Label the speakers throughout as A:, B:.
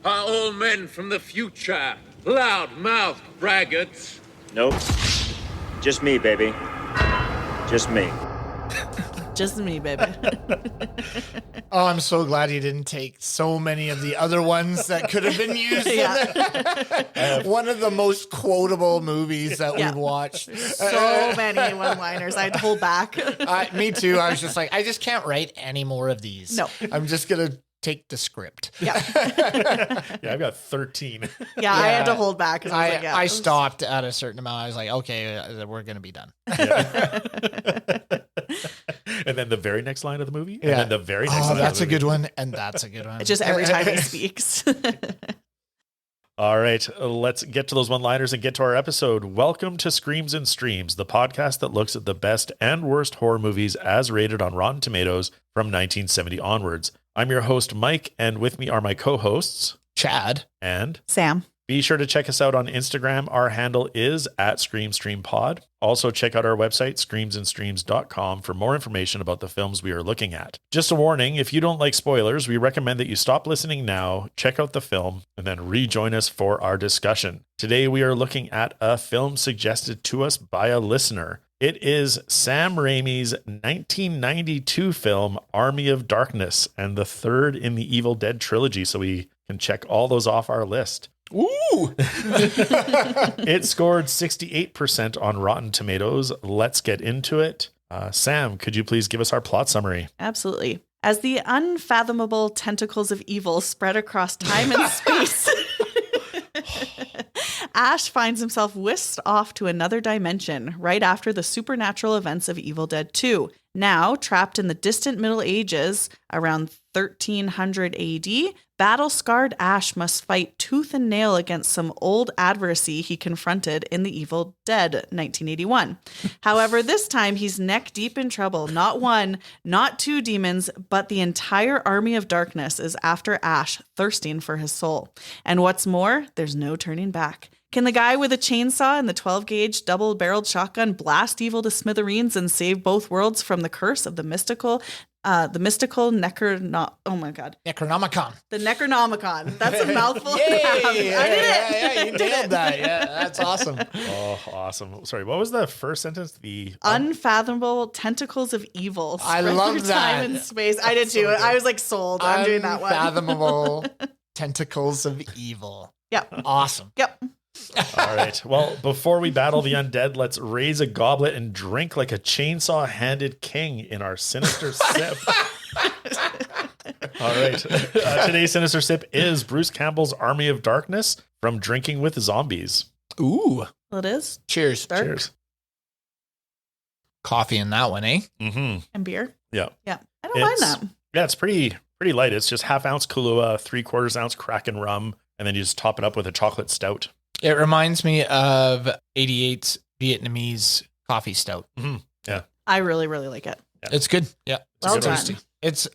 A: are all men from the future, loud-mouthed braggarts.
B: Nope. Just me, baby. Just me.
C: Just me, baby.
D: Oh, I'm so glad you didn't take so many of the other ones that could have been used. One of the most quotable movies that we've watched.
C: So many one-liners. I had to hold back.
D: Me too. I was just like, I just can't write any more of these.
C: No.
D: I'm just going to take the script.
C: Yeah.
E: Yeah, I've got 13.
C: Yeah, I had to hold back.
D: I stopped at a certain amount. I was like, okay, we're going to be done.
E: And then the very next line of the movie. And then the very next line
D: that's
E: of the
D: a good
E: movie.
D: one. And that's a good one.
C: Just every time he speaks.
E: All right, let's get to those one-liners and get to our episode. Welcome to Screams and Streams, the podcast that looks at the best and worst horror movies as rated on Rotten Tomatoes from 1970 onwards. I'm your host, Mike, and with me are my co-hosts,
D: Chad
E: and
C: Sam.
E: Be sure to check us out on Instagram. Our handle is @ScreamStreamPod. Also, check out our website, screamsandstreams.com, for more information about the films we are looking at. Just a warning, if you don't like spoilers, we recommend that you stop listening now, check out the film, and then rejoin us for our discussion. Today, we are looking at a film suggested to us by a listener. It is Sam Raimi's 1992 film, Army of Darkness, and the third in the Evil Dead trilogy, so we can check all those off our list.
D: Ooh!
E: It scored 68% on Rotten Tomatoes. Let's get into it. Sam, could you please give us our plot summary?
C: Absolutely. As the unfathomable tentacles of evil spread across time and space, Ash finds himself whisked off to another dimension right after the supernatural events of Evil Dead 2. Now, trapped in the distant Middle Ages, around 1300 AD, battle-scarred Ash must fight tooth and nail against some old adversary he confronted in the Evil Dead 1981. However, this time he's neck-deep in trouble. Not one, not two demons, but the entire army of darkness is after Ash, thirsting for his soul. And what's more, there's no turning back. Can the guy with a chainsaw and the 12-gauge double-barreled shotgun blast evil to smithereens and save both worlds from the curse of the mystical Necronomicon?
D: Necronomicon.
C: The Necronomicon. That's a mouthful.
D: Yay!
C: I did it.
D: Yeah, you nailed that. Yeah, that's awesome.
E: Oh, awesome. Sorry, what was the first sentence? The
C: Unfathomable tentacles of evil.
D: I
C: spread
D: love
C: through
D: that.
C: time and space. I did too. I was like sold. I'm doing that one.
D: Unfathomable tentacles of evil.
C: Yep.
D: Awesome.
C: Yep.
E: All right. Well, before we battle the undead, let's raise a goblet and drink like a chainsaw-handed king in our sinister sip. All right. Today's sinister sip is Bruce Campbell's Army of Darkness from Drinking with Zombies.
D: Ooh.
C: Well, it is.
D: Cheers.
C: Dark.
E: Cheers.
D: Coffee in that one, eh?
E: Mm-hmm.
C: And beer.
E: Yeah.
C: Yeah. I don't mind that.
E: Yeah, it's pretty light. It's just 1/2 ounce Kahlua, 3/4 ounce Kraken rum, and then you just top it up with a chocolate stout.
D: It reminds me of 88's Vietnamese coffee stout.
E: Mm-hmm. Yeah.
C: I really, really like it.
E: Yeah.
D: It's good. Yeah.
C: Well
E: good
C: done.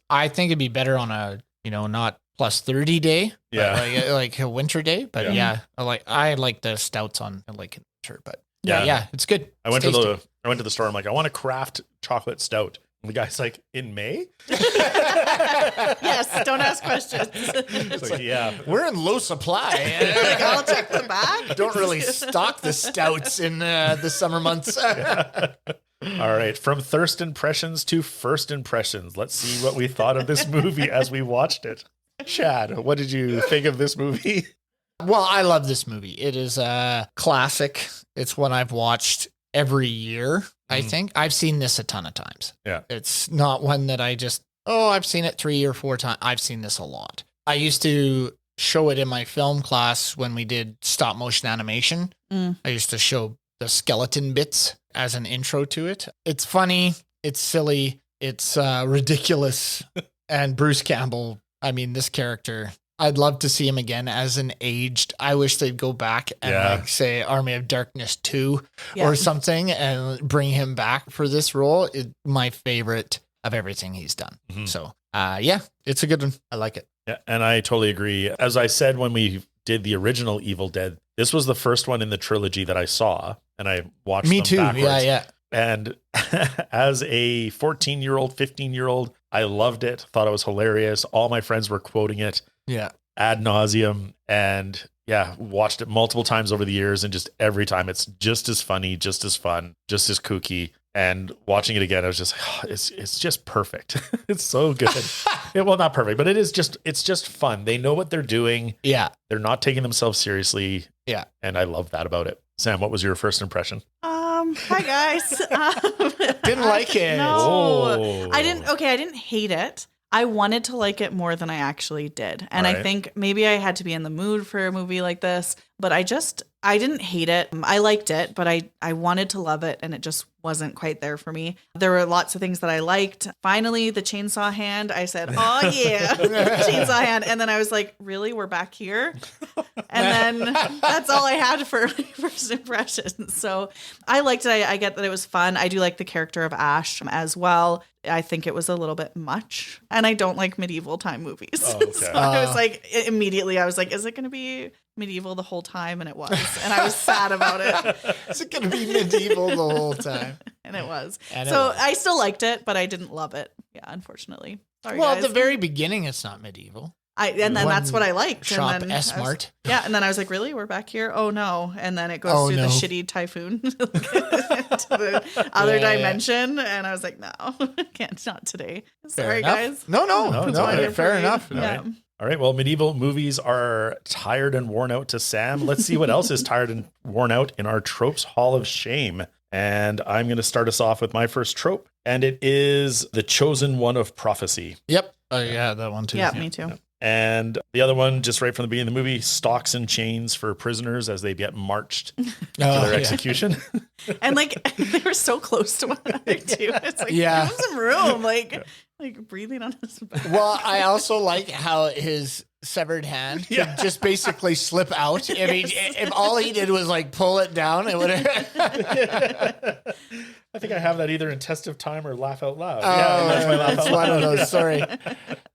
D: I think it'd be better on a, not plus 30 day.
E: Yeah.
D: Like a winter day. But
E: Yeah.
D: I like the stouts on like winter, but
E: Yeah.
D: yeah, it's good.
E: I went to the store. I'm like, I want a craft chocolate stout. And the guy's like, in May?
C: Yes. Don't ask questions.
E: It's like, yeah.
D: We're in low supply.
C: Like, I'll check the back.
D: Don't really stock the stouts in the summer months.
E: All right. From thirst impressions to first impressions. Let's see what we thought of this movie as we watched it. Chad, what did you think of this movie?
D: Well, I love this movie. It is a classic. It's one I've watched every year. I think I've seen this a ton of times.
E: Yeah.
D: It's not one that I just, I've seen it 3 or 4 times. I've seen this a lot. I used to show it in my film class when we did stop motion animation. I used to show the skeleton bits as an intro to it. It's funny. It's silly. It's ridiculous. And Bruce Campbell, I mean, this character, I'd love to see him again as an aged. I wish they'd go back and like say Army of Darkness 2 or something and bring him back for this role. My favorite of everything he's done. So it's a good one. I like it.
E: Yeah, and I totally agree. As I said when we did the original Evil Dead, this was the first one in the trilogy that I saw, and I watched them backwards.
D: Yeah.
E: And as a 14-year-old, 15-year-old, I loved it. Thought it was hilarious. All my friends were quoting it.
D: Yeah.
E: ad nauseum, and yeah, watched it multiple times over the years, and just every time it's just as funny, just as fun, just as kooky. And watching it again, I was just, it's just perfect. It's so good. Well, not perfect, but it's just fun. They know what they're doing.
D: Yeah.
E: They're not taking themselves seriously.
D: Yeah.
E: And I love that about it. Sam, what was your first impression?
C: Hi guys.
D: Didn't like it.
C: No,
E: Oh.
C: I didn't. Okay, I didn't hate it. I wanted to like it more than I actually did. And
E: Right.
C: I think maybe I had to be in the mood for a movie like this, but I didn't hate it. I liked it, but I wanted to love it, and it just wasn't quite there for me. There were lots of things that I liked. Finally, the chainsaw hand, I said, oh yeah, chainsaw hand. And then I was like, really? We're back here? And then that's all I had for first impressions. So I liked it. I get that it was fun. I do like the character of Ash as well. I think it was a little bit much, and I don't like medieval time movies.
E: Oh, okay.
C: So I was like, immediately I was like, is it going to be medieval the whole time? And it was, and I was sad about it.
D: Is it going to be medieval the whole time?
C: And it was.
D: And it
C: So
D: was.
C: I still liked it, but I didn't love it. Yeah, unfortunately. Sorry,
D: Well,
C: guys.
D: at the very beginning, it's not medieval.
C: And then that's what I liked.
D: Shop
C: and then I was-
D: S-Mart.
C: Yeah, and then I was like, really? We're back here? Oh, no. And then it goes
D: Oh,
C: through
D: no.
C: the shitty typhoon to the other
D: Yeah, yeah.
C: dimension. And I was like, no, can't, not today. Sorry,
D: enough.
C: guys.
D: No,
E: No, it's all right.
D: fair enough.
C: Yeah.
E: All right. Well, medieval movies are tired and worn out to Sam. Let's see what else is tired and worn out in our tropes hall of shame. And I'm going to start us off with my first trope, and it is the chosen one of prophecy.
D: Yep. Oh, yeah, that one too.
C: Yeah, me too.
E: And the other one, just right from the beginning of the movie, stocks and chains for prisoners as they get marched to their execution.
C: And like, they were so close to one another too. It's like,
D: Yeah.
C: give him some room. Like breathing on his back.
D: Well, I also like how his severed hand could just basically slip out. I mean, if all he did was like pull it down, it would have.
E: I think I have that either in test of time or laugh out loud.
D: Oh,
E: that's my laugh
D: it's
E: out
D: one of
E: loud.
D: those. Sorry.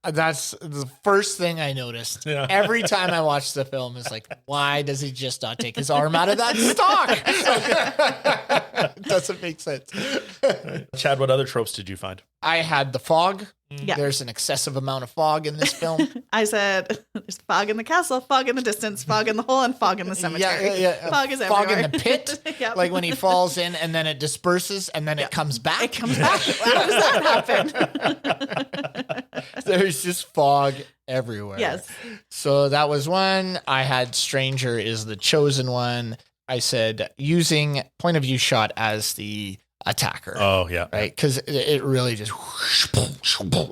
D: That's the first thing I noticed.
E: Yeah.
D: Every time I watch the film is like, why does he just not take his arm out of that stock? It doesn't make sense.
E: Chad, what other tropes did you find?
D: I had the fog.
C: Yeah.
D: There's an excessive amount of fog in this film.
C: I said, there's fog in the castle, fog in the distance, fog in the hole, and fog in the cemetery.
D: Yeah.
C: Fog is
D: Fog
C: everywhere.
D: in the pit.
C: Yep.
D: Like when he falls in and then it disperses and then it comes back.
C: It comes back. How does that happen?
D: There's just fog everywhere.
C: Yes.
D: So that was one. I had Stranger is the chosen one. I said using point of view shot as the attacker.
E: Oh, yeah.
D: Right? Because it really just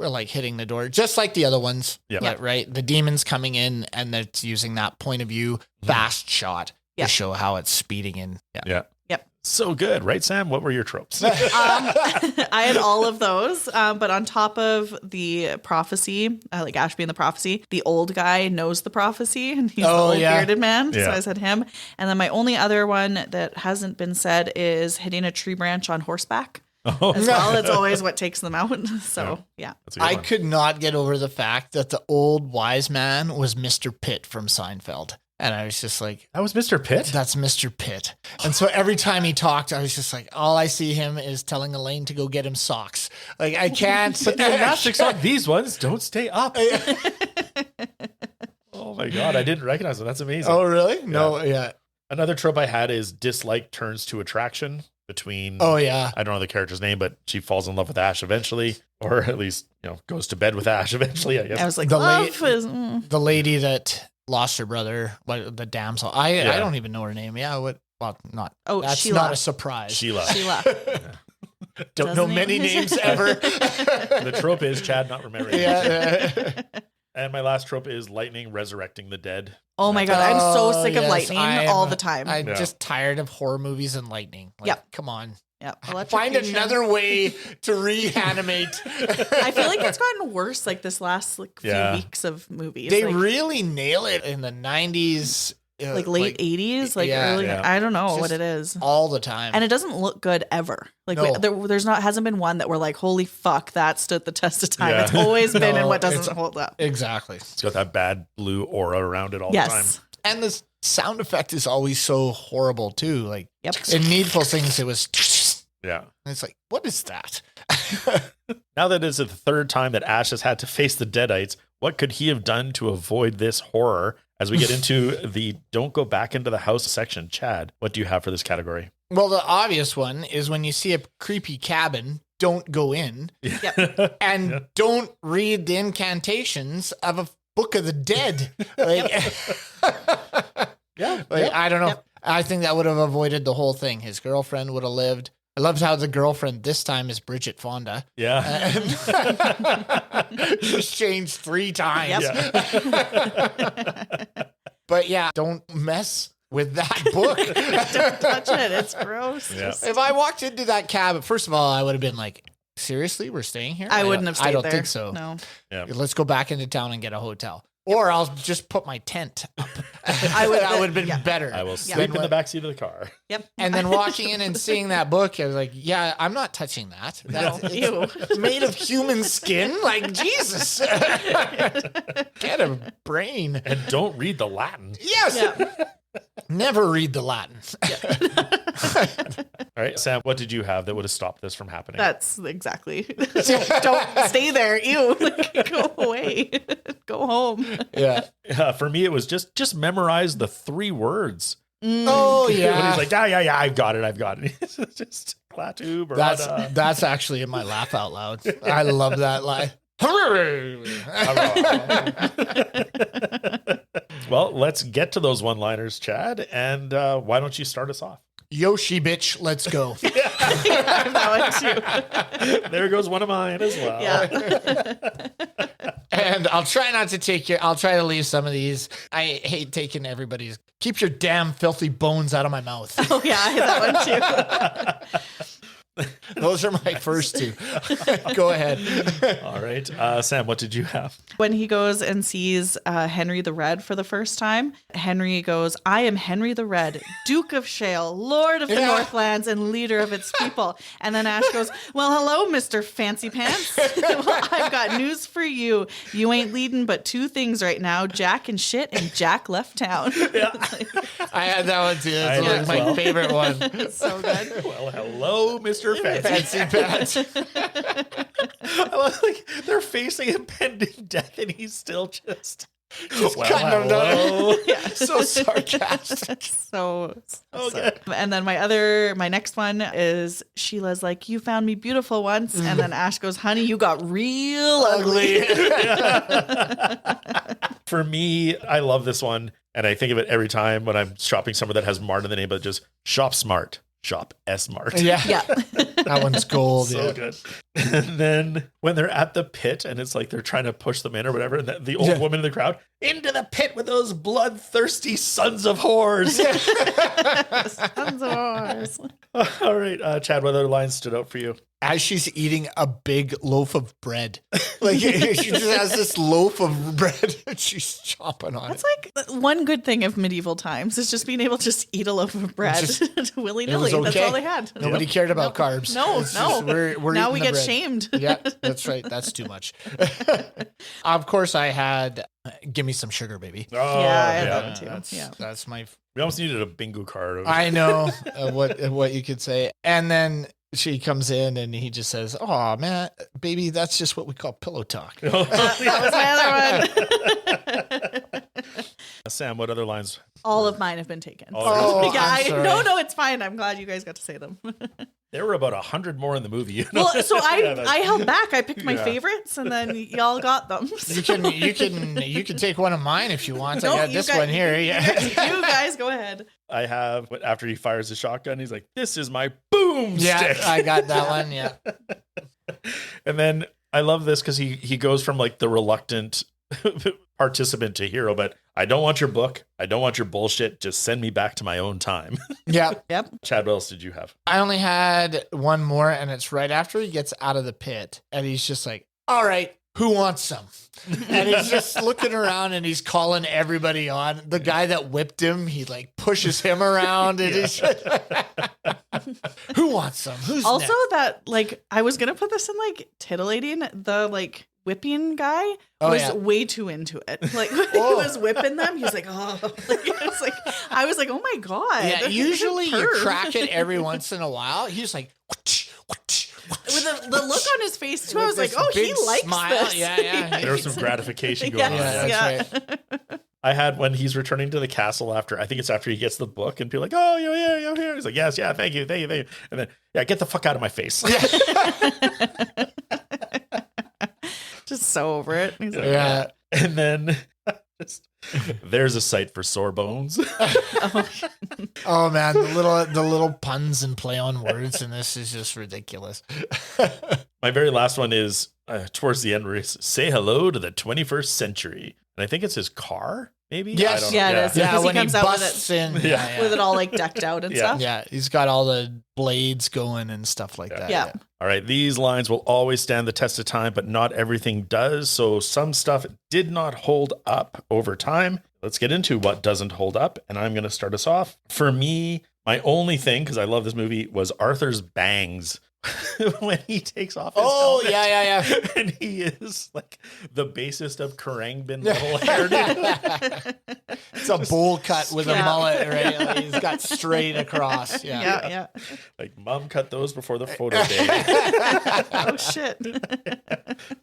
D: like hitting the door, just like the other ones.
E: Yeah.
D: Right? The demons coming in and it's using that point of view fast shot
C: Yeah.
D: to show how it's speeding in. Yeah.
E: Yeah.
C: Yep.
E: So good. Right, Sam? What were your tropes?
C: I had all of those, but on top of the prophecy, like Ash being the prophecy, the old guy knows the prophecy, and he's the old bearded man.
E: Yeah.
C: So I said him. And then my only other one that hasn't been said is hitting a tree branch on horseback
E: Oh,
C: as well. It's always what takes them out. So yeah.
E: that's a good
D: I
E: one.
D: could not get over the fact that the old wise man was Mr. Pitt from Seinfeld. And I was just like,
E: That was Mr. Pitt?
D: that's Mr. Pitt. And so every time he talked, I was just like, all I see him is telling Elaine to go get him socks. Like, I can't.
E: But the elastic sock, these ones don't stay up. Oh my God, I didn't recognize them. That's amazing.
D: Oh, really? No, yeah.
E: Another trope I had is dislike turns to attraction between,
D: Oh, yeah.
E: I don't know the character's name, but she falls in love with Ash eventually, or at least, goes to bed with Ash eventually, I guess.
C: I was like,
D: The
C: love
D: late-
C: is.
D: The lady that lost her brother, the damsel. I
E: Yeah.
D: don't even know her name. Yeah, what? Well, not.
C: Oh,
D: That's
C: Sheila.
D: not a surprise.
E: Sheila.
C: Sheila.
D: Don't know
C: Doesn't
D: many
C: even-
D: names ever.
E: The trope is Chad not remembering.
D: Yeah.
E: And my last trope is lightning resurrecting the dead.
C: Oh my God. I'm so
D: Oh,
C: sick of
D: yes,
C: lightning all the time.
D: I'm
E: Yeah.
D: just tired of horror movies and lightning. Like,
C: Yep.
D: come on.
C: yeah.
D: Find
C: Electrocution.
D: another way to reanimate.
C: I feel like it's gotten worse like this last few
E: Yeah.
C: weeks of movies.
D: They
C: like,
D: really nail it in the 90s.
C: like late 80s, like
D: yeah.
C: early.
E: Yeah.
C: I don't know
D: It's
C: what
D: just
C: it is.
D: all the time.
C: And it doesn't look good ever. Like
D: No.
C: there's not hasn't been one that we're like, holy fuck, that stood the test of time.
E: Yeah.
C: It's always been in
D: No,
C: what doesn't
D: it's-
C: hold up.
D: exactly.
E: It's got that bad blue aura around it all the time.
C: Yes.
D: And the sound effect is always so horrible too. Like
C: Yep.
D: in Needful Things, it was.
E: Yeah.
D: And it's like, what is that?
E: Now that it's the third time that Ash has had to face the deadites, What could he have done to avoid this horror? As we get into the don't go back into the house section, Chad, what do you have for this category?
D: Well, the obvious one is when you see a creepy cabin, don't go in.
C: Yep.
D: And don't read the incantations of a Book of the Dead. Like, I don't know. Yep. I think that would have avoided the whole thing. His girlfriend would have lived. I loved how the girlfriend this time is Bridget Fonda.
E: Yeah.
D: She's changed 3 times.
C: Yep.
D: Yeah. But yeah, don't mess with that book.
C: Don't touch it. It's gross.
E: Yeah.
D: If I walked into that cabin, first of all, I would have been like, seriously, we're staying here?
C: I wouldn't have stayed there.
D: I don't think so.
C: No.
E: Yeah.
D: Let's go back into town and get a hotel. Or I'll just put my tent up.
C: That would have
D: been better.
E: I will sleep in the backseat of the car.
C: Yep.
D: And then walking in and seeing that book, I was like, yeah, I'm not touching that.
C: Ew.
D: It's made of human skin. Like, Jesus. Get a brain.
E: And don't read the Latin.
D: Yes.
C: Yeah.
D: Never read the Latin.
E: All right, Sam, what did you have that would have stopped this from happening?
C: That's exactly. Don't stay there. Ew. Like, go away. Go home.
D: Yeah.
E: For me, it was just memorize the 3 words.
D: Oh, yeah.
E: When he's like, yeah, I've got it. It's just clatu, bravado.
D: That's actually in my laugh out loud. I love that line.
E: Well, let's get to those one-liners, Chad. And why don't you start us off?
D: Yoshi, bitch, let's go.
C: That one too.
E: There goes one of mine as well.
C: Yeah.
D: And I'll try not to I'll try to leave some of these. I hate taking everybody's. Keep your damn filthy bones out of my mouth.
C: Oh, yeah. That one too.
D: Those are my first 2. Go ahead.
E: All right. Sam, what did you have?
C: When he goes and sees Henry the Red for the first time, Henry goes, I am Henry the Red, Duke of Shale, Lord of the Northlands, and leader of its people. And then Ash goes, well, hello, Mr. Fancy Pants. Well, I've got news for you. You ain't leading but 2 things right now, Jack and shit, and Jack left town.
E: Yeah.
D: I had that one too.
E: I
D: It's like my favorite one.
C: It's so good.
E: Well, hello, Mr.
D: Fancy Pants.
E: I love, like, they're facing impending death, and he's still just well,
D: kind of
E: hello.
D: So sarcastic.
C: So
E: Okay.
C: And then my next one is Sheila's like, you found me beautiful once. And then Ash goes, honey, you got real ugly.
E: For me, I love this one, and I think of it every time when I'm shopping somewhere that has Mart in the name, but just shop smart. Shop S-Mart.
D: Yeah.
C: Yeah.
D: That one's gold.
E: So good. And then when they're at the pit and it's like they're trying to push them in or whatever, and the old woman in the crowd, into the pit with those bloodthirsty sons of whores.
C: Sons of ours.
E: All right, Chad, what other lines stood out for you?
D: As she's eating a big loaf of bread. Like, she just has this loaf of bread and she's chomping on
C: That's
D: it.
C: like one good thing of medieval times is just being able to just eat a loaf of bread willy-nilly.
D: okay.
C: That's all they had.
D: Nobody cared about carbs.
C: No,
D: It's
C: no.
D: just, we're
C: Now
D: eating
C: we
D: the
C: get
D: bread.
C: shamed.
D: Yeah, that's right. That's too much. Of course, I had give me some sugar, baby.
E: Oh,
C: Yeah, I had that one too.
D: That's my.
E: We almost needed a bingo card.
D: I know what you could say, and then she comes in and he just says, "Oh man, baby, that's just what we call pillow talk."
C: That was my other one.
E: Sam, what other lines?
C: All of mine have been taken.
D: Oh,
C: yeah,
D: I'm sorry.
C: no, it's fine. I'm glad you guys got to say them.
E: There were about 100 more in the movie. You know?
C: Well, so
E: Yeah,
C: I held back. I picked my
E: Yeah.
C: favorites, and then y'all got them.
D: You can take one of mine if you want.
C: No,
D: I got
C: you
D: this
C: guys-
D: one here. Yeah.
C: You guys go ahead.
E: I have, after he fires the shotgun, he's like, this is my boomstick.
D: Yeah, I got that one. Yeah.
E: And then I love this because he goes from like the reluctant participant to hero, but I don't want your book. I don't want your bullshit. Just send me back to my own time.
D: Yeah.
C: Yep.
E: Chad, what else did you have?
D: I only had one more, and it's right after he gets out of the pit, and he's just like, "All right, who wants some?" And he's just looking around, and he's calling everybody on. The guy that whipped him, he like pushes him around, and he's who wants some? Who's
C: Also,
D: next?
C: that like I was gonna put this in like titillating. The like whipping guy was way too into it. Like when he was whipping them, he was like, "Oh," like, I was like, "Oh my god!"
D: Yeah,
C: He's a
D: usually you
C: perv.
D: crack it every once in a while. He's like, "Whoosh, whoosh."
C: With the look on his face too, I was
D: With
C: like,
D: this
C: oh, he
D: big
C: likes
D: smile.
C: this.
D: Yeah.
E: There was some gratification going on.
C: Yes,
D: Yeah, that's right.
E: I had when he's returning to the castle after, I think it's after he gets the book and people are like, oh, you're here, you're here. He's like, yes, yeah, thank you. And then, yeah, get the fuck out of my face.
C: Just so over it. He's like,
D: Yeah.
E: And then there's a sight for sore bones.
D: Oh man, the little puns and play on words in this is just ridiculous.
E: My very last one is towards the end where it's say hello to the 21st century. And I think it's his car, maybe?
D: Yes.
E: I don't
C: Yeah,
E: know.
C: it is.
D: Yeah,
C: Because he
D: when he
C: comes out with
D: busts
C: it.
D: in.
E: Yeah.
C: with it all like decked out and
E: Yeah.
C: stuff.
D: Yeah, he's got all the blades going and stuff like that.
C: Yeah.
E: All right, these lines will always stand the test of time, but not everything does. So some stuff did not hold up over time. Let's get into what doesn't hold up. And I'm going to start us off. For me, my only thing, because I love this movie, was Arthur's bangs. When he takes off his helmet.
D: Yeah.
E: And he is like the bassist of Karangbin level hairdo.
D: It's a bowl cut with a mullet, right? Like, he's got straight across.
C: Yeah.
E: Like, mom cut those before the photo day.
C: Oh shit.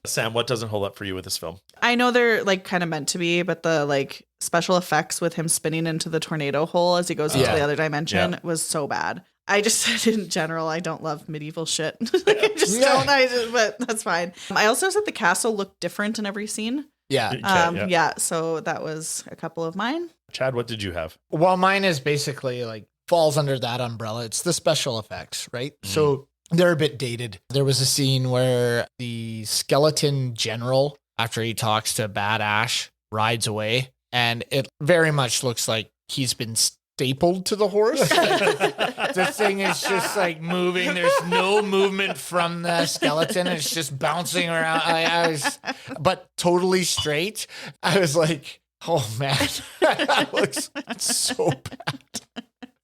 E: Sam, what doesn't hold up for you with this film?
C: I know they're like kind of meant to be, but the like special effects with him spinning into the tornado hole as he goes into the other dimension was so bad. I just said in general, I don't love medieval shit. Like, I just don't. But that's fine. I also said the castle looked different in every scene.
D: Yeah.
C: So that was a couple of mine.
E: Chad, what did you have?
D: Well, mine is basically like falls under that umbrella. It's the special effects, right? So they're a bit dated. There was a scene where the skeleton general, after he talks to Bad Ash, rides away, and it very much looks like he's been stapled to the horse. The thing is just like moving. There's no movement from the skeleton. It's just bouncing around. But totally straight. I was like, oh man, that looks so bad.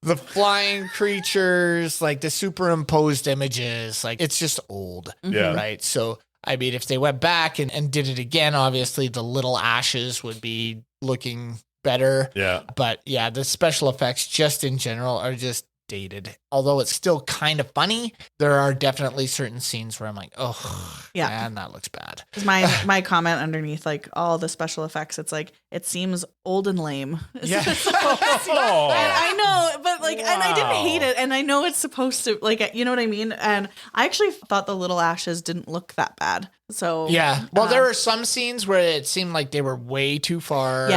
D: The flying creatures, like the superimposed images, like it's just old.
E: Yeah.
D: Right. So, I mean, if they went back and did it again, obviously the little ashes would be looking better.
E: Yeah.
D: But yeah, the special effects just in general are just dated. Although it's still kind of funny, there are definitely certain scenes where I'm like, oh, man, that looks bad.
C: My comment underneath, like all the special effects, it's like, it seems old and lame.
D: Yeah.
C: I know, but like, and I didn't hate it. And I know it's supposed to, like, you know what I mean? And I actually thought the little ashes didn't look that bad. So
D: yeah. Well, there were some scenes where it seemed like they were way too far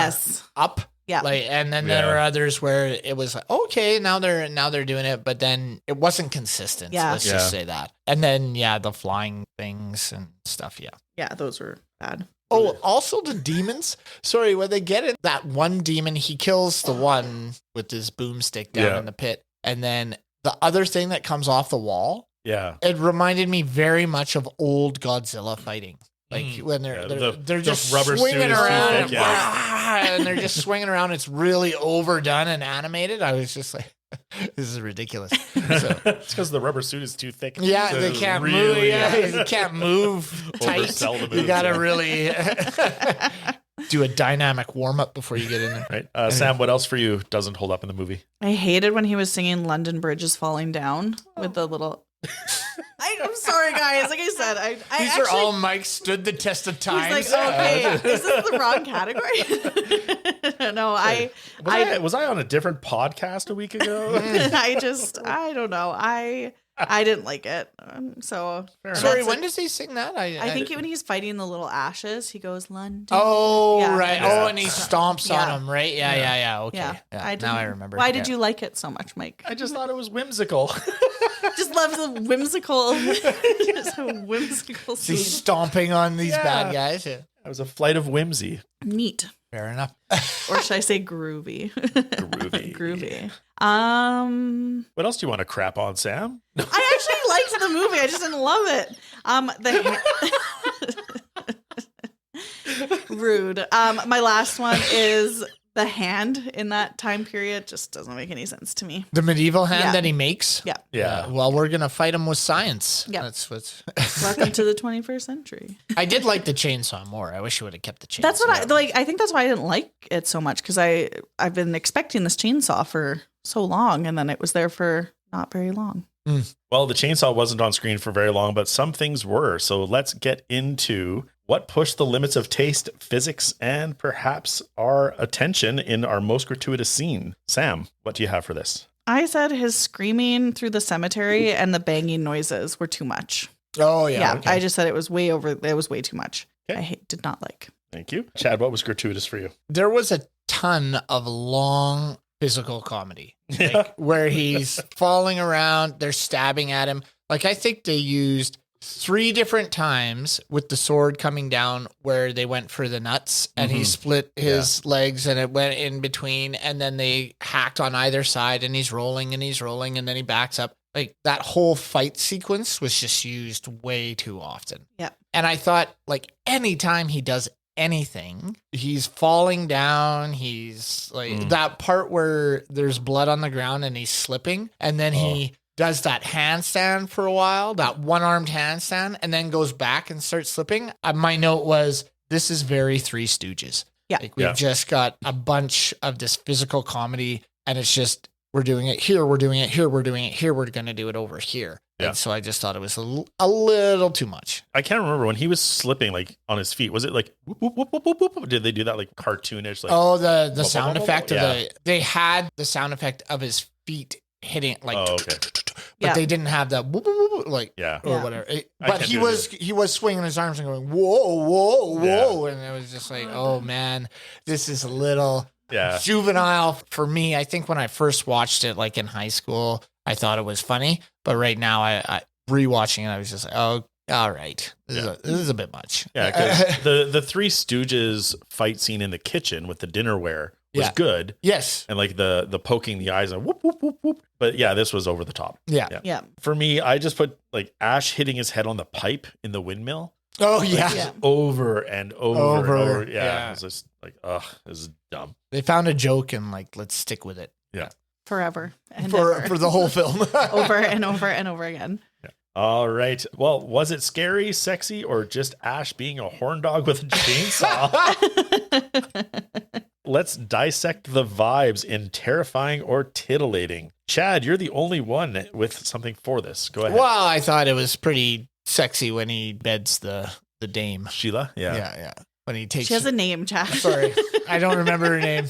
D: up.
C: Yeah.
D: Like, and then there were others where it was like, okay, now they're doing it, but then it wasn't consistent.
C: Yeah.
D: Let's just say that. And then the flying things and stuff. Yeah.
C: Yeah, those were bad.
D: Oh, also the demons. Sorry, when they get it, that one demon, he kills the one with his boomstick down in the pit. And then the other thing that comes off the wall.
E: Yeah.
D: It reminded me very much of old Godzilla fighting. Like when they're just
E: rubber
D: swinging around
E: thick,
D: and they're just swinging around. It's really overdone and animated. I was just like, this is ridiculous. So,
E: it's because the rubber suit is too thick.
D: yeah,
E: So
D: they can't
E: really,
D: move. Yeah, you can't move tight.
E: Oversell the
D: You
E: moves,
D: got to really do a dynamic warm up before you get in there.
E: Right. Sam, what else for you doesn't hold up in the movie?
C: I hated when he was singing London Bridge is Falling Down with the little... I'm sorry, guys. Like I said, I
D: These
C: actually,
D: are all Mike stood the test of time.
C: He's like, okay, is this the wrong category? No,
E: Was I on a different podcast a week ago?
C: I don't know. I didn't like it. So
D: Sorry, when does he sing that?
C: I think when he's fighting the little ashes, he goes London.
D: Oh,
C: Yeah.
D: right.
E: Yeah.
D: Oh, and he stomps on him, right? Yeah. Okay.
C: Yeah.
D: Now I remember.
C: Why did you like it so much, Mike?
E: I just thought it was whimsical.
C: Just loves the whimsical, just a whimsical
D: Is he
C: scene.
D: stomping on these bad guys? Yeah.
E: It was a flight of whimsy.
C: Neat.
D: Fair enough.
C: Or should I say groovy?
E: Groovy.
C: Groovy.
E: What else do you want to crap on, Sam?
C: I actually liked the movie. I just didn't love it. Rude. My last one is the hand in that time period just doesn't make any sense to me.
D: The medieval hand that he makes?
C: Yeah.
E: Yeah.
D: Well, we're going to fight him with science.
C: Yeah.
D: That's what's.
C: Welcome to the 21st century.
D: I did like the chainsaw more. I wish I would have kept the chainsaw.
C: That's what I like. I think that's why I didn't like it so much because I've been expecting this chainsaw for so long and then it was there for not very long.
E: Well, the chainsaw wasn't on screen for very long, but some things were. So let's get into what pushed the limits of taste, physics, and perhaps our attention in our most gratuitous scene. Sam, what do you have for this?
C: I said his screaming through the cemetery and the banging noises were too much.
D: Oh, yeah.
C: Yeah, I just said it was way too much.
E: Okay.
C: I did not like.
E: Thank you. Chad, what was gratuitous for you?
D: There was a ton of long physical comedy where he's falling around, they're stabbing at him. Like, I think they used 3 different times with the sword coming down where they went for the nuts and he split his legs and it went in between, and then they hacked on either side and he's rolling and then he backs up. Like, that whole fight sequence was just used way too often.
C: Yeah.
D: And I thought, like, anytime he does anything, he's falling down, he's like that part where there's blood on the ground and he's slipping, and then he does that handstand for a while, that one-armed handstand, and then goes back and starts slipping. My note was, this is very Three Stooges.
C: Yeah.
D: Like, we've just got a bunch of this physical comedy, and it's just, we're doing it here, we're doing it here, we're doing it here, we're going to do it over here.
E: Yeah.
D: And so I just thought it was a little too much.
E: I can't remember when he was slipping like on his feet. Was it like whoop, whoop, whoop, whoop, whoop, whoop? Did they do that like cartoonish? Like,
D: The sound effect of they had the sound effect of his feet hitting like, but they didn't have that whoop, whoop, whoop, like or whatever. But he was swinging his arms and going whoa, and it was just like, oh man, this is a little juvenile for me. I think when I first watched it, like in high school, I thought it was funny, but right now, I rewatching it, I was just like, oh, all right, this is a bit much.
E: Yeah, because the Three Stooges fight scene in the kitchen with the dinnerware was good.
D: Yes,
E: and like the poking the eyes and whoop whoop whoop whoop. But yeah, this was over the top.
C: Yeah.
E: For me, I just put like Ash hitting his head on the pipe in the windmill.
D: Oh
E: like,
D: yeah,
E: over and over and over.
D: Yeah.
E: It was just like, ugh, this is dumb.
D: They found a joke and like, let's stick with it.
E: Yeah.
C: Forever and
D: for the whole film.
C: over and over and over again.
E: Yeah. All right. Well, was it scary, sexy, or just Ash being a horn dog with a chainsaw? Let's dissect the vibes in terrifying or titillating. Chad, you're the only one with something for this. Go ahead.
D: Well, I thought it was pretty sexy when he beds the dame.
E: Sheila?
D: Yeah. When he takes
C: She has a name, Chad.
D: Sorry, I don't remember her name.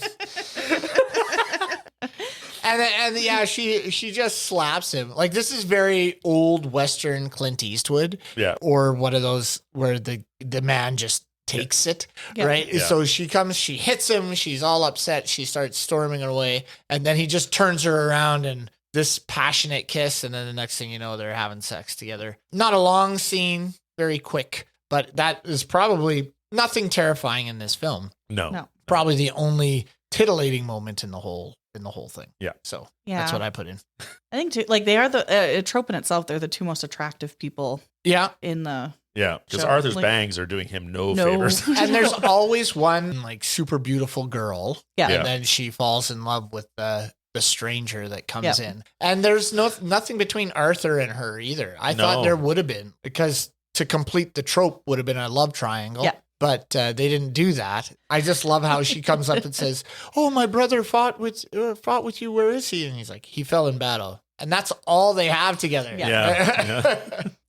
D: And yeah, she just slaps him. Like, this is very old Western Clint Eastwood.
E: Yeah.
D: Or one of those where the man just takes it, right?
E: Yeah.
D: So she comes, she hits him, she's all upset, she starts storming away, and then he just turns her around and this passionate kiss, and then the next thing you know, they're having sex together. Not a long scene, very quick, but that is probably nothing terrifying in this film.
E: No.
D: Probably the only titillating moment in the whole thing.
E: Yeah.
D: So that's what I put in.
C: I think too, like, they are a trope in itself. They're the two most attractive people.
D: Yeah.
C: In the
E: because
C: show.
E: Arthur's
C: Like,
E: bangs are doing him no favors.
D: And there's always one like super beautiful girl.
C: Yeah.
D: And then she falls in love with the stranger that comes in. And there's nothing between Arthur and her either. I thought there would have been, because to complete the trope would have been a love triangle.
C: Yeah.
D: But they didn't do that. I just love how she comes up and says, "Oh, my brother fought with you. Where is he?" And he's like, "He fell in battle." And that's all they have together.
E: Yeah.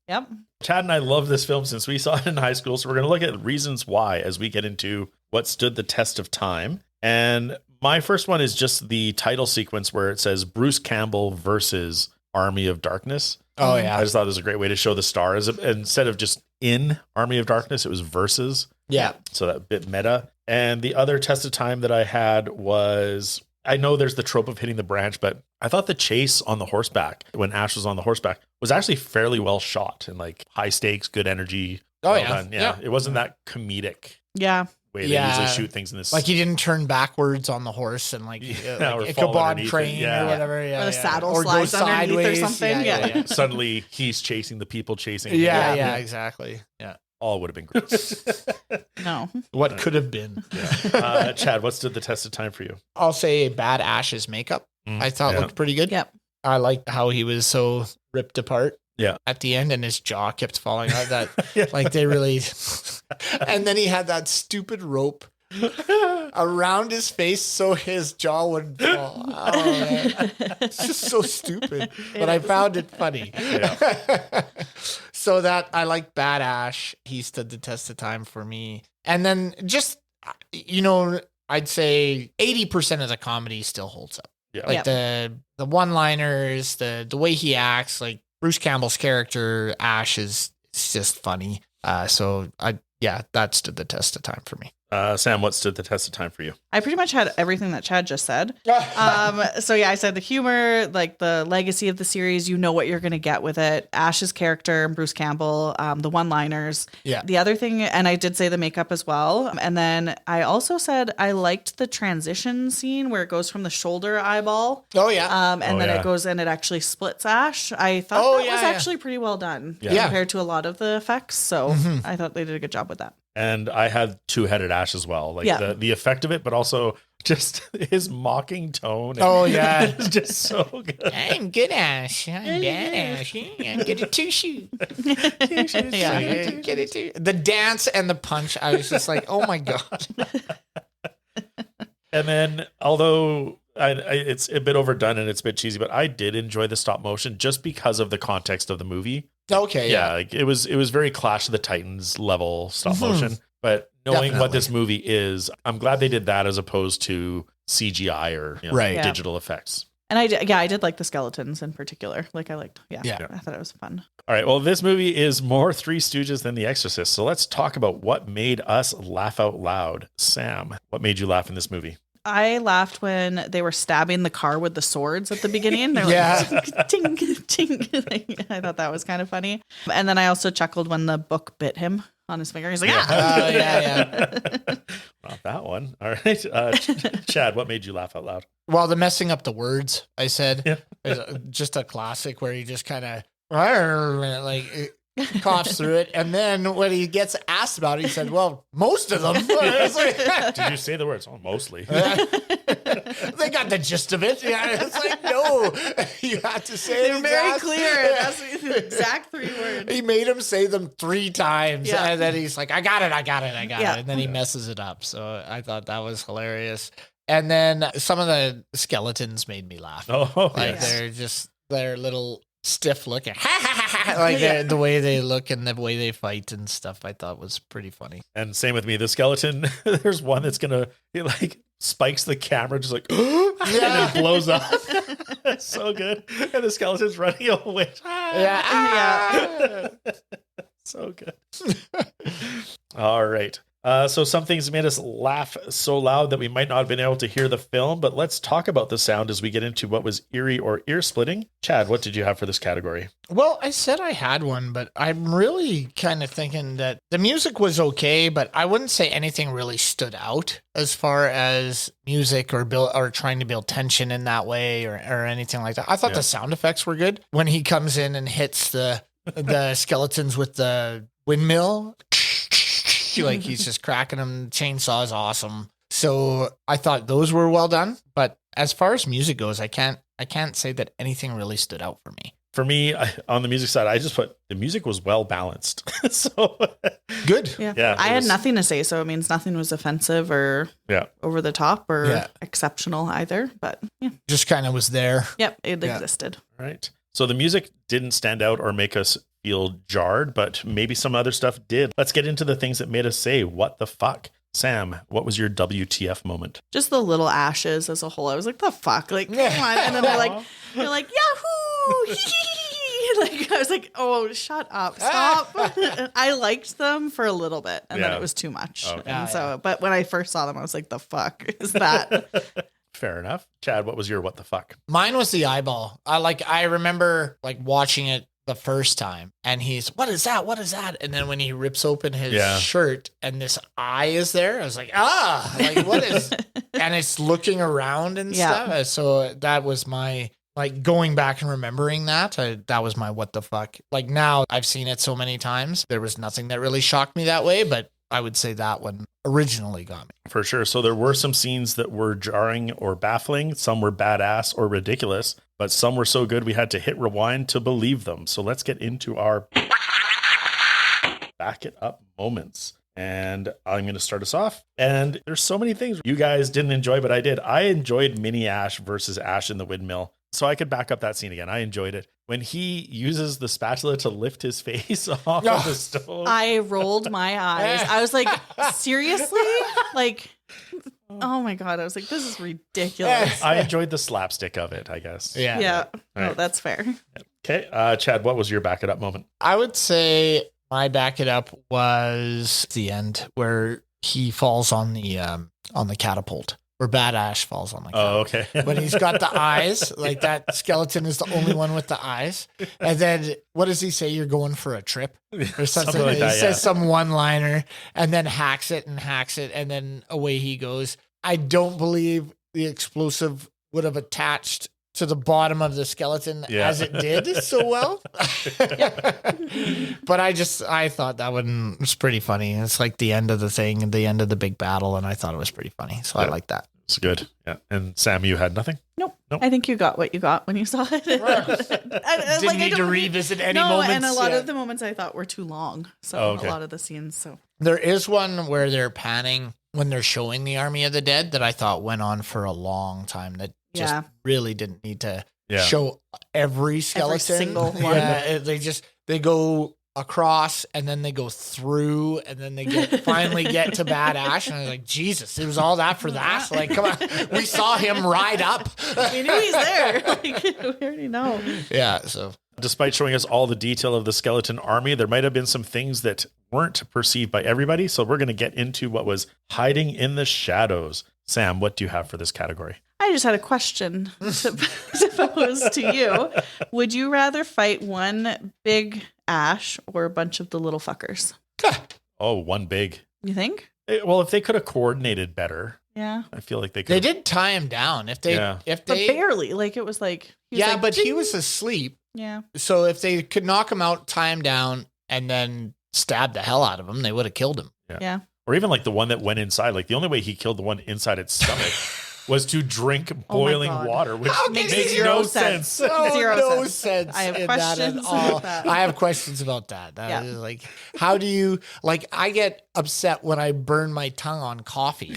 C: Yep.
E: Chad and I love this film since we saw it in high school. So we're going to look at reasons why as we get into what stood the test of time. And my first one is just the title sequence where it says Bruce Campbell versus Army of Darkness.
D: Oh, yeah.
E: I just thought it was a great way to show the stars. Instead of just in Army of Darkness, it was versus.
D: Yeah.
E: So that bit meta. And the other test of time that I had was, I know there's the trope of hitting the branch, but I thought the chase on the horseback, when Ash was on the horseback, was actually fairly well shot and like high stakes, good energy.
D: Oh,
E: well
D: yeah.
E: done. Yeah. It wasn't that comedic
C: Yeah.
E: way they usually shoot things in this.
D: Like, he didn't turn backwards on the horse and like
E: or
D: a
E: fall
D: Ichabod
E: underneath
D: crane
E: it. Yeah.
D: or whatever. Yeah,
C: Or the saddle
D: or
C: slides
D: goes
C: underneath or
D: sideways.
C: something. Yeah.
E: Suddenly he's chasing the people chasing him.
D: Yeah, exactly. Yeah.
E: All would have been great.
C: No.
D: What could have been.
E: Chad, what stood the test of time for you?
D: I'll say Bad Ash's makeup. I thought looked pretty good.
C: Yep.
D: I liked how he was so ripped apart.
E: Yeah.
D: At the end, and his jaw kept falling out. That like they really. And then he had that stupid rope around his face so his jaw wouldn't fall. Oh, man. It's just so stupid, but I found it funny.
E: Yeah.
D: So that I like Bad Ash. He stood the test of time for me. And then just, I'd say 80% of the comedy still holds up.
E: Yeah.
D: Like the one-liners, the way he acts, like Bruce Campbell's character, Ash, is just funny. That stood the test of time for me.
E: Sam, what stood the test of time for you?
C: I pretty much had everything that Chad just said. I said the humor, like the legacy of the series, you know what you're going to get with it. Ash's character and Bruce Campbell, the one-liners.
D: Yeah.
C: The other thing, and I did say the makeup as well. And then I also said I liked the transition scene where it goes from the shoulder eyeball.
D: Oh, yeah.
C: It goes and it actually splits Ash. I thought was actually pretty well done compared to a lot of the effects. So I thought they did a good job with that.
E: And I had two-headed Ash as well. Like the effect of it, but also just his mocking tone. It's just so good.
D: I'm good Ash. I'm bad Ash. I'm good at two-shoe. Get it too. The dance and the punch, I was just like, oh my God.
E: And then, although it's a bit overdone and it's a bit cheesy, but I did enjoy the stop motion just because of the context of the movie.
D: Okay, yeah.
E: Like it was very Clash of the Titans level stop motion. But knowing what this movie is, I'm glad they did that as opposed to CGI or digital effects.
C: And I did like the skeletons in particular. Like I liked, I thought it was fun.
E: All right, well, this movie is more Three Stooges than The Exorcist. So let's talk about what made us laugh out loud. Sam, what made you laugh in this movie?
C: I laughed when they were stabbing the car with the swords at the beginning. They're like, ting, ting. I thought that was kind of funny. And then I also chuckled when the book bit him on his finger. He's like,
E: Not that one. All right. Chad, what made you laugh out loud?
D: Well, the messing up the words, I said, is just a classic where he just kind of like coughs through it. And then when he gets asked about it, he said, well, most of them.
E: Did you say the words? Oh, mostly.
D: They got the gist of it. Yeah, it's like, no, you have to say
C: They're very clear. That's the exact 3 words.
D: He made him say them 3 times.
C: Yeah.
D: And then he's like, I got it. And then he messes it up. So I thought that was hilarious. And then some of the skeletons made me laugh.
E: Oh,
D: like they're little stiff looking. Like the way they look and the way they fight and stuff, I thought was pretty funny.
E: And same with me. The skeleton, there's one that's he like spikes the camera just like and then blows up. That's so good. And the skeleton's running away. So good. All right. So some things made us laugh so loud that we might not have been able to hear the film, but let's talk about the sound as we get into what was eerie or ear-splitting. Chad, what did you have for this category?
D: Well, I said I had one, but I'm really kind of thinking that the music was okay, but I wouldn't say anything really stood out as far as music or trying to build tension in that way or anything like that. I thought the sound effects were good. When he comes in and hits the skeletons with the windmill, like he's just cracking them. Chainsaw is awesome. So I thought those were well done. But as far as music goes, I can't say that anything really stood out for me.
E: For me, on the music side, I just put the music was well balanced. So
D: good.
C: Yeah. I had nothing to say, so it means nothing was offensive or over the top or exceptional either. But
D: just kind of was there.
C: Yep, it existed.
E: Right. So the music didn't stand out or make us feel jarred, but maybe some other stuff did. Let's get into the things that made us say, what the fuck? Sam, what was your WTF moment?
C: Just the little ashes as a whole. I was like, the fuck? Like, come on. And then they're like, Yahoo! Like, I was like, oh, shut up. Stop. I liked them for a little bit, and then it was too much. Okay. And but when I first saw them, I was like, the fuck is that?
E: Fair enough. Chad, what was your what the fuck?
D: Mine was the eyeball. I remember watching it the first time and he's, what is that? And then when he rips open his shirt and this eye is there, I was like, what is, and it's looking around and stuff. So that was my, going back and remembering that was my what the fuck. Now I've seen it so many times. There was nothing that really shocked me that way, but I would say that one originally got me.
E: For sure. So there were some scenes that were jarring or baffling. Some were badass or ridiculous, but some were so good we had to hit rewind to believe them. So let's get into our back it up moments. And I'm going to start us off. And there's so many things you guys didn't enjoy, but I did. I enjoyed Mini Ash versus Ash in the windmill. So I could back up that scene again. I enjoyed it. When he uses the spatula to lift his face off of the stove.
C: I rolled my eyes. I was like, seriously? Like, oh my God. I was like, this is ridiculous.
E: I enjoyed the slapstick of it, I guess.
C: Yeah.
E: All
C: No,
E: right.
C: that's fair.
E: Okay. Chad, what was your back it up moment?
D: I would say my back it up was the end where he falls on the catapult. Where Bad Ash falls on the catapult.
E: Oh, okay.
D: When he's got the eyes, like that skeleton is the only one with the eyes. And then what does he say? You're going for a trip or something.
E: like that,
D: he says some one-liner and then hacks it, and then away he goes. I don't believe the explosive would have attached to the bottom of the skeleton as it did so well. But I thought that one was pretty funny. It's like the end of the thing and the end of the big battle, and I thought it was pretty funny. So I like that.
E: It's good. Yeah. And Sam, you had nothing?
C: Nope. I think you got what you got when you saw it.
D: Didn't need to revisit any moments.
C: And a lot of the moments I thought were too long. So
E: okay.
C: a lot of the scenes. So
D: there is one where they're panning when they're showing the Army of the Dead that I thought went on for a long time. That just really didn't need to show every skeleton.
C: Every single one.
D: Yeah, they go across and then they go through and then they finally get to Bad Ash, and I was like, Jesus, it was all that for that? Like, come on, we saw him ride up.
C: We knew he's there. Like, we already know.
D: Yeah, so
E: despite showing us all the detail of the skeleton army, there might have been some things that weren't perceived by everybody. So we're going to get into what was hiding in the shadows. Sam, what do you have for this category?
C: I just had a question to pose to you. Would you rather fight one big Ash or a bunch of the little fuckers?
E: Oh, one big.
C: You think?
E: Well, if they could have coordinated better,
C: Yeah.
E: I feel like they could.
D: they did tie him down. If they,
C: But barely. Like, it was like...
D: but he
C: "Ding."
D: was asleep.
C: Yeah.
D: So if they could knock him out, tie him down, and then stab the hell out of him, they would have killed him.
C: Yeah.
E: Or even like the one that went inside. Like the only way he killed the one inside its stomach was to drink boiling
C: God.
E: water, which
C: Makes
E: makes
C: zero
E: no
C: sense.
E: sense.
C: Zero
D: sense.
C: I have
D: in that
C: questions
D: at all.
C: about that.
D: I have questions about that. That is like, how do you like? I get upset when I burn my tongue on coffee.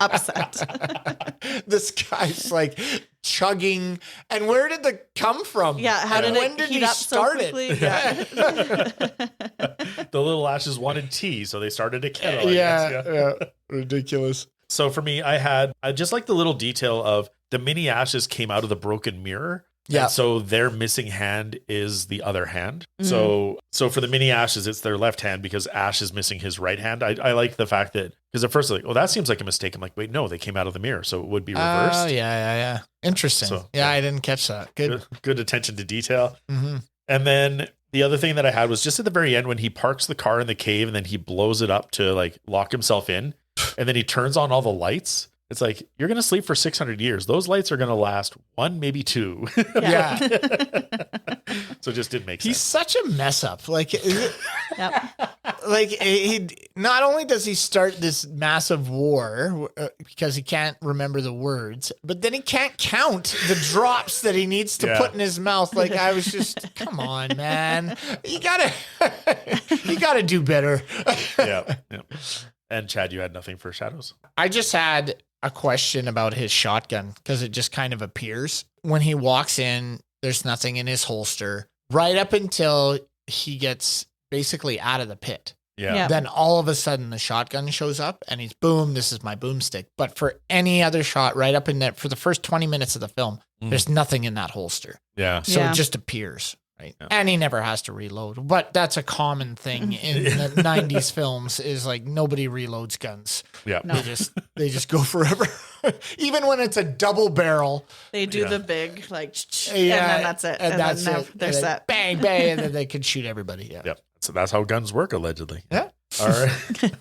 C: Upset.
D: This guy's like chugging, and where did the come from?
C: Yeah. How did
D: when
C: it
D: did
C: heat
D: he
C: up
D: start
C: so
D: it?
C: quickly? Yeah.
E: The little Ashes wanted tea, so they started a kettle. I guess.
D: Ridiculous.
E: So for me, I just like the little detail of the mini Ashes came out of the broken mirror.
D: Yeah.
E: And so their missing hand is the other hand. So for the mini Ashes, it's their left hand because Ash is missing his right hand. I like the fact that, because at first like, that seems like a mistake. I'm like, wait, no, they came out of the mirror. So it would be reversed.
D: Oh, yeah. Interesting.
E: So,
D: I didn't catch that.
E: Good attention to detail.
D: Mm-hmm.
E: And then the other thing that I had was just at the very end when he parks the car in the cave and then he blows it up to like lock himself in. And then he turns on all the lights. It's like, you're going to sleep for 600 years. Those lights are going to last 1, maybe 2.
D: Yeah.
E: So it just didn't make
D: He's
E: sense.
D: such a mess up. Like,
C: Yep.
D: like he not only does he start this massive war because he can't remember the words, but then he can't count the drops that he needs to put in his mouth. Like, I was just, come on, man, you gotta do better.
E: Yeah. And Chad, you had nothing for shadows?
D: I just had a question about his shotgun because it just kind of appears when he walks in. There's nothing in his holster right up until he gets basically out of the pit.
E: Yeah.
D: Then all of a sudden the shotgun shows up and he's boom, this is my boomstick. But for any other shot right up in there, for the first 20 minutes of the film, there's nothing in that holster.
E: Yeah.
D: So it just appears. Right.
E: Yeah.
D: And he never has to reload. But that's a common thing in the 90s films is like nobody reloads guns.
E: Yeah.
C: No.
D: They just go forever. Even when it's a double barrel.
C: They do the big, like, and
D: Yeah,
C: then that's it.
D: and that's
C: then
D: it.
C: they're
D: And then
C: set.
D: bang, bang, and then they can shoot everybody. Yeah.
E: Yep. So that's how guns work, allegedly.
D: Yeah.
E: All right.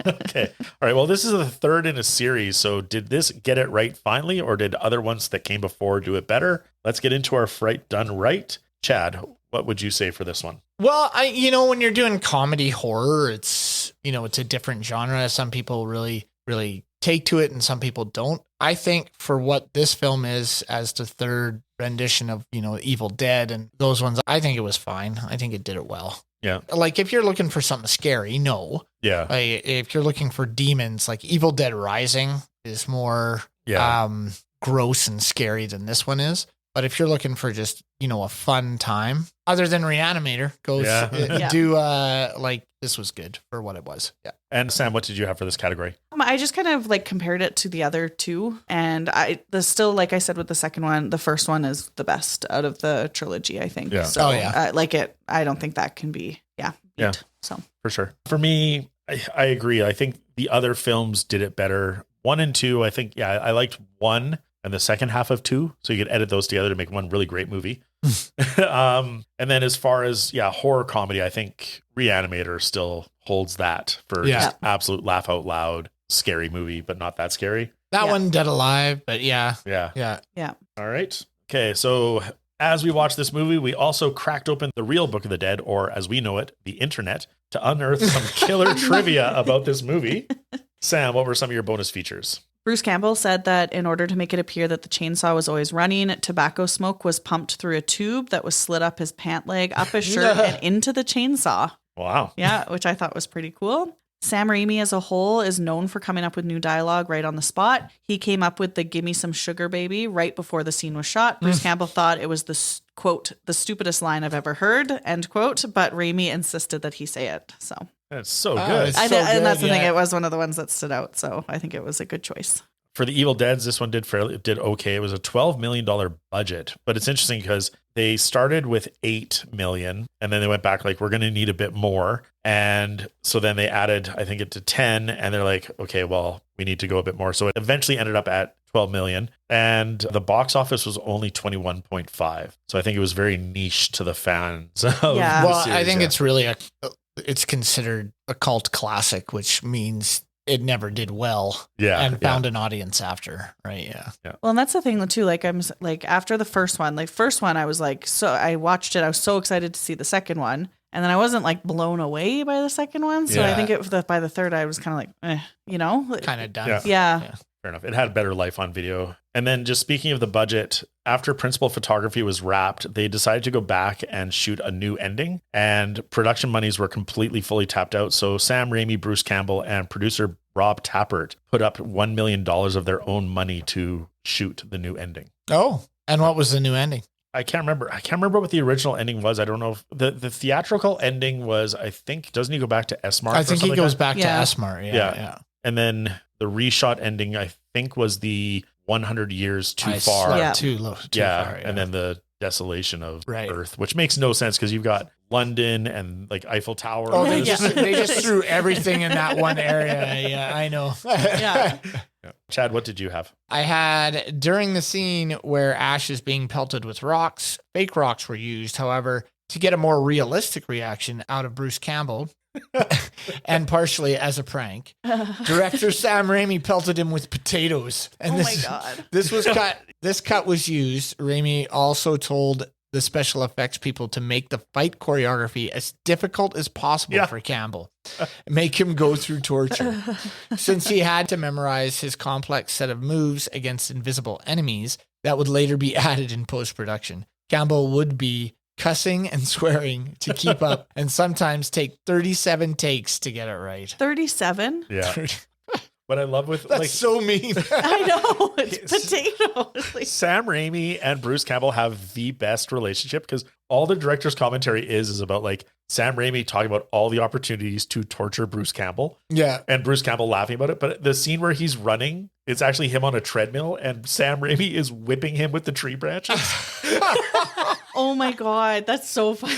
E: Okay. All right. Well, this is the third in a series. So did this get it right finally, or did other ones that came before do it better? Let's get into our Fright Done Right. Chad, what would you say for this one?
D: Well, when you're doing comedy horror, it's a different genre. Some people really, really take to it and some people don't. I think for what this film is as the third rendition of, Evil Dead and those ones, I think it was fine. I think it did it well.
E: Yeah.
D: Like if you're looking for something scary, no.
E: Yeah.
D: Like, if you're looking for demons, like Evil Dead Rising is more gross and scary than this one is. But if you're looking for just, a fun time, other than Reanimator, like this was good for what it was. Yeah.
E: And Sam, what did you have for this category?
C: I just kind of like compared it to the other two. And like I said with the second one, the first one is the best out of the trilogy, I think.
E: Yeah.
C: So I don't think that can be, beat. So
E: for sure. For me, I agree. I think the other films did it better. 1 and 2, I think, I liked 1 and the second half of 2. So you could edit those together to make one really great movie. And then as far as, horror comedy, I think Reanimator still holds that for just absolute laugh out loud, scary movie, but not that scary.
D: That one, Dead Alive, but yeah.
E: All right. Okay. So as we watch this movie, we also cracked open the real Book of the Dead, or as we know it, the internet, to unearth some killer trivia about this movie. Sam, what were some of your bonus features?
C: Bruce Campbell said that in order to make it appear that the chainsaw was always running, tobacco smoke was pumped through a tube that was slid up his pant leg, up his shirt, and into the chainsaw.
E: Wow.
C: Yeah, which I thought was pretty cool. Sam Raimi as a whole is known for coming up with new dialogue right on the spot. He came up with the "Gimme some sugar, baby" right before the scene was shot. Bruce Campbell thought it was the, quote, "the stupidest line I've ever heard," end quote, but Raimi insisted that he say it. So
E: that's so good.
C: And that's the thing. It was one of the ones that stood out. So I think it was a good choice.
E: For the Evil Deads, this one did okay. It was a $12 million budget, but it's interesting because they started with $8 million and then they went back like, we're going to need a bit more. And so then they added, I think, it to 10, and they're like, okay, well, we need to go a bit more. So it eventually ended up at 12 million, and the box office was only 21.5. So I think it was very niche to the fans. Well,
D: I think it's really it's considered a cult classic, which means it never did well and found an audience after, right? Yeah.
C: Well, and that's the thing too. Like I'm like, after the first one, I was like, so I watched it. I was so excited to see the second one. And then I wasn't like blown away by the second one. So I think by the third, I was kind of like,
D: kind of done.
C: Yeah.
E: Fair enough. It had better life on video. And then just speaking of the budget, after principal photography was wrapped, they decided to go back and shoot a new ending, and production monies were completely fully tapped out. So Sam Raimi, Bruce Campbell, and producer Rob Tappert put up $1 million of their own money to shoot the new ending.
D: Oh, and what was the new ending?
E: I can't remember what the original ending was. I don't know if the theatrical ending was, I think, doesn't he go back to S-Mart?
D: I think he goes back to S-Mart. Yeah.
E: And then the reshot ending, I think, was the 100 years too far.
D: Too low. Too far,
E: and then the desolation of Earth, which makes no sense because you've got London and like Eiffel Tower.
D: Oh, they just threw everything in that one area. Yeah, I know.
E: Chad, what did you have?
D: I had, during the scene where Ash is being pelted with rocks, fake rocks were used. However, to get a more realistic reaction out of Bruce Campbell, and partially as a prank, director Sam Raimi pelted him with potatoes. And
C: my God.
D: This cut was used. Raimi also told the special effects people to make the fight choreography as difficult as possible for Campbell. Make him go through torture. Since he had to memorize his complex set of moves against invisible enemies that would later be added in post-production, Campbell would be cussing and swearing to keep up, and sometimes take 37 takes to get it right.
C: 37?
E: Yeah. What I love with
D: that's so mean.
C: I know, it's potatoes.
E: Sam Raimi and Bruce Campbell have the best relationship because all the director's commentary is about like Sam Raimi talking about all the opportunities to torture Bruce Campbell.
D: Yeah.
E: And Bruce Campbell laughing about it. But the scene where he's running, it's actually him on a treadmill and Sam Raimi is whipping him with the tree branches.
C: Oh my God, that's so funny.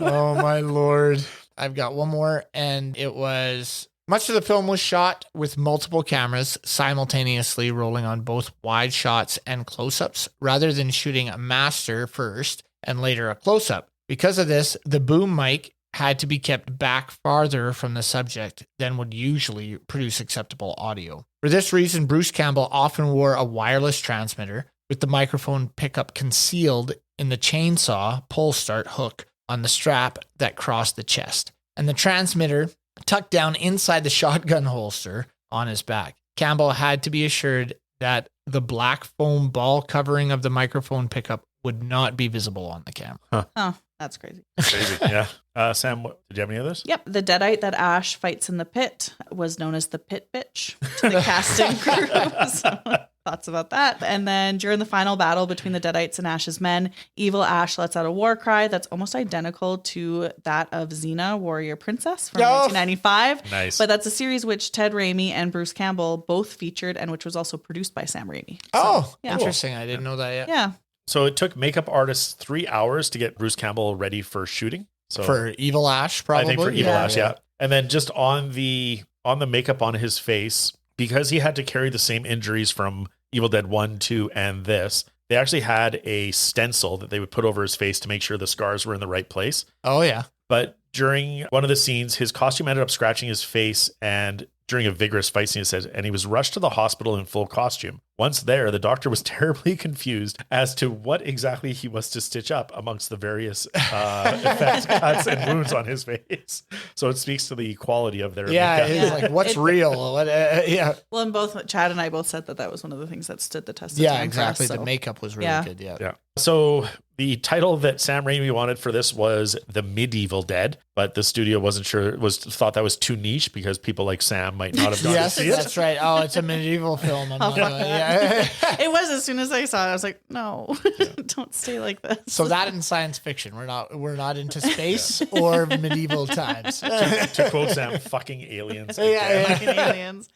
D: Oh my Lord. I've got one more, and it was, much of the film was shot with multiple cameras simultaneously rolling on both wide shots and close-ups, rather than shooting a master first and later a close-up. Because of this, the boom mic had to be kept back farther from the subject than would usually produce acceptable audio. For this reason, Bruce Campbell often wore a wireless transmitter with the microphone pickup concealed in the chainsaw pull start hook on the strap that crossed the chest, and the transmitter tucked down inside the shotgun holster on his back. Campbell had to be assured that the black foam ball covering of the microphone pickup would not be visible on the camera.
C: Oh, that's crazy.
E: Crazy. Yeah. Sam, did you have any others?
C: Yep. The deadite that Ash fights in the pit was known as the pit bitch to the casting crew. So, thoughts about that. And then during the final battle between the deadites and Ash's men, evil Ash lets out a war cry that's almost identical to that of Xena, Warrior Princess from 1995.
E: Nice.
C: But that's a series which Ted Raimi and Bruce Campbell both featured and which was also produced by Sam Raimi.
D: Yeah. Interesting. I didn't know that yet.
C: Yeah.
E: So it took makeup artists 3 hours to get Bruce Campbell ready for shooting. So
D: For Evil Ash, probably.
E: I think for Evil Ash, yeah. And then just on the makeup on his face, because he had to carry the same injuries from Evil Dead 1, 2, and this, they actually had a stencil that they would put over his face to make sure the scars were in the right place.
D: Oh, yeah.
E: But during one of the scenes, his costume ended up scratching his face, and during a vigorous fight scene, it says, and he was rushed to the hospital in full costume. Once there, the doctor was terribly confused as to what exactly he was to stitch up amongst the various effects, cuts, and wounds on his face. So it speaks to the quality of their makeup.
D: It's like, what's real? What, yeah.
C: Well, and both Chad and I both said that was one of the things that stood the test of
D: Yeah,
C: time
D: exactly.
C: for us,
D: The makeup was really good. Yeah.
E: So the title that Sam Raimi wanted for this was The Medieval Dead, but the studio wasn't sure, thought that was too niche because people like Sam might not have gone to see it.
D: That's right. Oh, it's a medieval film.
C: It was as soon as I saw it, I was like, no, don't stay like this.
D: So that in science fiction, we're not into space or medieval times.
E: To quote Sam, fucking aliens.
C: Fucking aliens.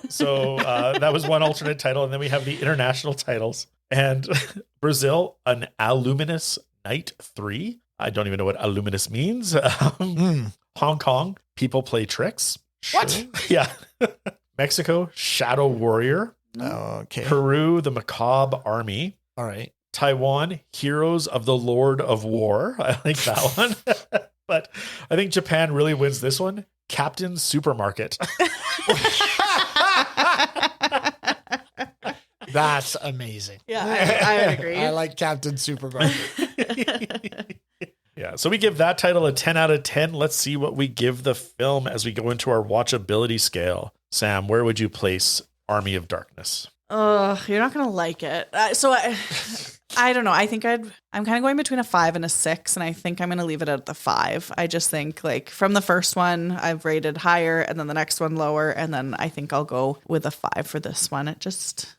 E: So that was one alternate title. And then we have the international titles. And Brazil, An Aluminous Night 3. I don't even know what aluminous means. Hong Kong, People Play Tricks.
D: What?
E: Sure. Yeah. Mexico, Shadow Warrior.
D: Okay.
E: Peru, The Macabre Army.
D: All right.
E: Taiwan, Heroes of the Lord of War. I like that one. But I think Japan really wins this one. Captain Supermarket.
D: That's amazing.
C: Yeah, I would agree.
D: I like Captain Supermarket.
E: Yeah, so we give that title a 10 out of 10. Let's see what we give the film as we go into our watchability scale. Sam, where would you place Army of Darkness?
C: You're not gonna like it. I don't know. I think I'm kind of going between a 5 and a 6, and I think I'm gonna leave it at the 5. I just think like from the first one I've rated higher, and then the next one lower, and then I think I'll go with a 5 for this one. It just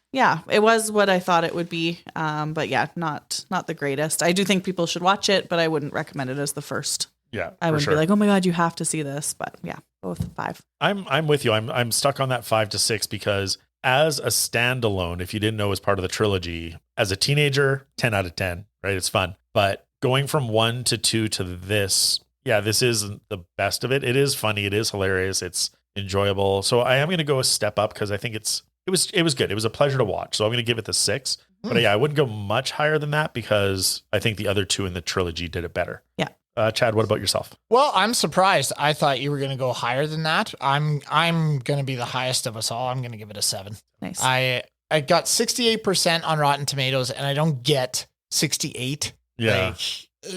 C: it was what I thought it would be. But yeah, not the greatest. I do think people should watch it, but I wouldn't recommend it as the first.
E: Yeah,
C: I wouldn't be like, oh my God, you have to see this. But yeah, both 5.
E: I'm with you. I'm stuck on that 5 to 6 because as a standalone, if you didn't know it was part of the trilogy, as a teenager, 10 out of 10, right? It's fun. But going from 1 to 2 to this, this isn't the best of it. It is funny. It is hilarious. It's enjoyable. So I am going to go a step up because I think it was good. It was a pleasure to watch. So I'm going to give it the 6. But I wouldn't go much higher than that because I think the other 2 in the trilogy did it better.
C: Yeah.
E: Chad, what about yourself?
D: Well, I'm surprised. I thought you were going to go higher than that. I'm going to be the highest of us all. I'm going to give it a 7.
C: Nice.
D: I got 68% on Rotten Tomatoes, and I don't get 68.
E: Yeah.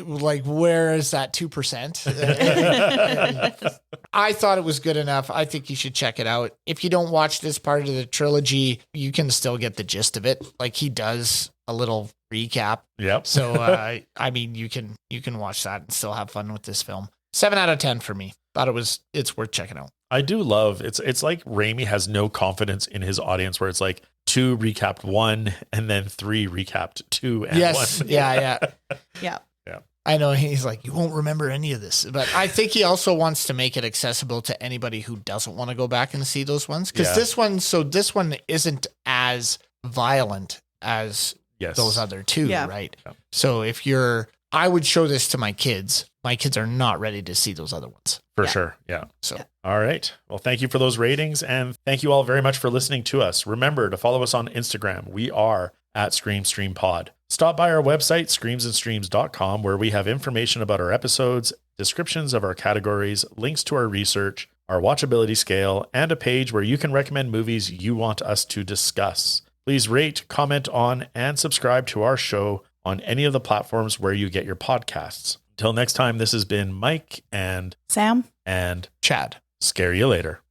D: Like where is that 2%? I thought it was good enough. I think you should check it out. If you don't watch this part of the trilogy, you can still get the gist of it. Like he does a little recap.
E: Yep.
D: So, I mean, you can watch that and still have fun with this film. 7 out of 10 for me. Thought it's worth checking out.
E: I do love it's like Raimi has no confidence in his audience where it's like 2 recapped 1 and then 3 recapped 2 and 1.
C: Yeah.
D: I know he's like, you won't remember any of this, but I think he also wants to make it accessible to anybody who doesn't want to go back and see those ones. Because this one isn't as violent as those other 2, right? Yeah. So I would show this to my kids. My kids are not ready to see those other ones.
E: For sure. Yeah.
D: So,
E: all right. Well, thank you for those ratings. And thank you all very much for listening to us. Remember to follow us on Instagram. We are at ScreamStreamPod. Stop by our website, screamsandstreams.com, where we have information about our episodes, descriptions of our categories, links to our research, our watchability scale, and a page where you can recommend movies you want us to discuss. Please rate, comment on, and subscribe to our show on any of the platforms where you get your podcasts. Until next time, this has been Mike and
C: Sam
E: and
D: Chad.
E: Scare you later.